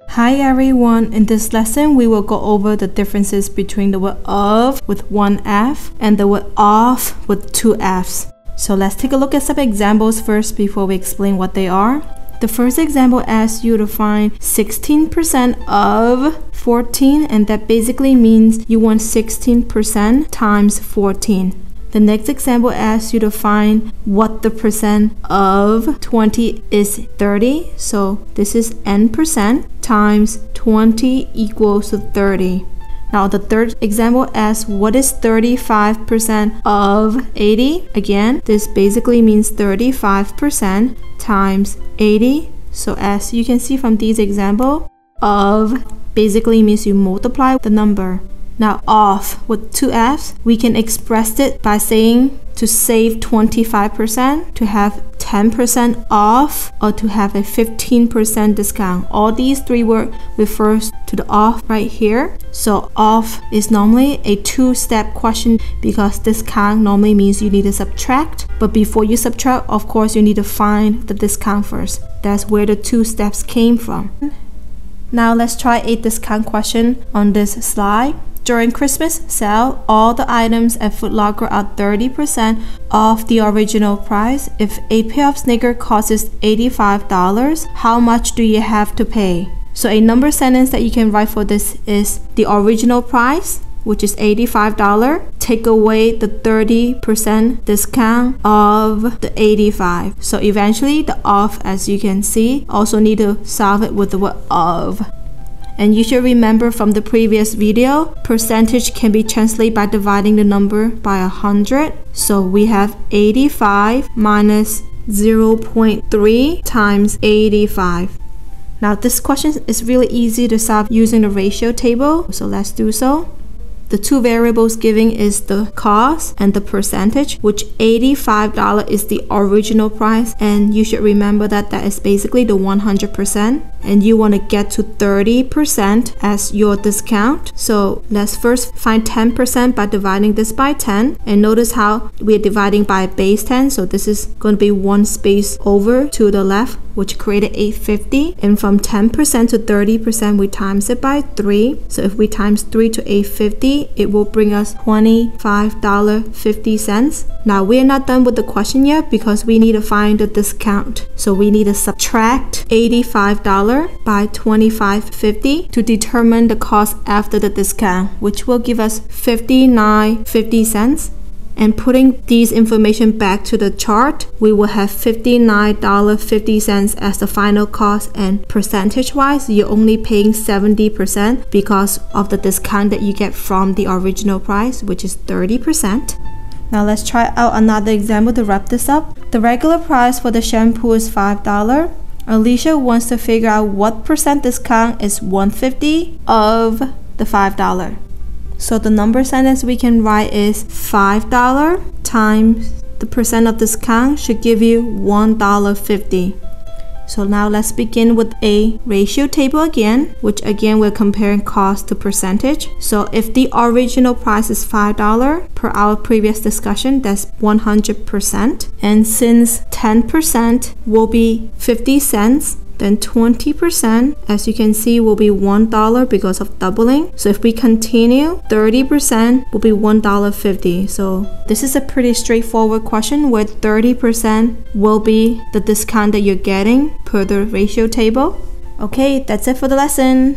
Hi everyone, in this lesson we will go over the differences between the word of with one F and the word of with two Fs. So let's take a look at some examples first before we explain what they are. The first example asks you to find 16% of 14, and that basically means you want 16% times 14. The next example asks you to find what the percent of 20 is 30. So this is n% times 20 equals to 30. Now the third example asks what is 35% of 80? Again, this basically means 35% times 80. So as you can see from these examples, of basically means you multiply the number. Now of with two F's, we can express it by saying to save 25%, to have 10% off, or to have a 15% discount. All these three words refers to the off right here. So off is normally a two-step question because discount normally means you need to subtract. But before you subtract, of course, you need to find the discount first. That's where the two steps came from. Now let's try a discount question on this slide. During Christmas sale, all the items at Foot Locker are 30% off the original price. If a pair of sneakers costs $85, how much do you have to pay? So a number sentence that you can write for this is the original price, which is $85, take away the 30% discount of the 85. So eventually the of, as you can see, also need to solve it with the word of. And you should remember from the previous video, percentage can be translated by dividing the number by 100. So we have 85 minus 0.3 times 85. Now this question is really easy to solve using the ratio table. So let's do so. The two variables given is the cost and the percentage, which $85 is the original price, and you should remember that that is basically the 100%, and you want to get to 30% as your discount. So let's first find 10% by dividing this by 10, and notice how we're dividing by base 10, so this is going to be one space over to the left, which created 850, and from 10% to 30% we times it by 3. So if we times 3 to 850, it will bring us $25.50. Now we're not done with the question yet because we need to find the discount. So we need to subtract $85 by $25.50 to determine the cost after the discount, which will give us $59.50. And putting these information back to the chart, we will have $59.50 as the final cost, and percentage-wise, you're only paying 70% because of the discount that you get from the original price, which is 30%. Now let's try out another example to wrap this up. The regular price for the shampoo is $5. Alicia wants to figure out what percent discount is 150 of the $5. So the number sentence we can write is $5 times the percent of discount should give you $1.50. So now let's begin with a ratio table again, which again we're comparing cost to percentage. So if the original price is $5 per our previous discussion, that's 100%. And since 10% will be 50 cents, then 20%, as you can see, will be $1 because of doubling. So if we continue, 30% will be $1.50. So this is a pretty straightforward question where 30% will be the discount that you're getting per the ratio table. Okay, that's it for the lesson.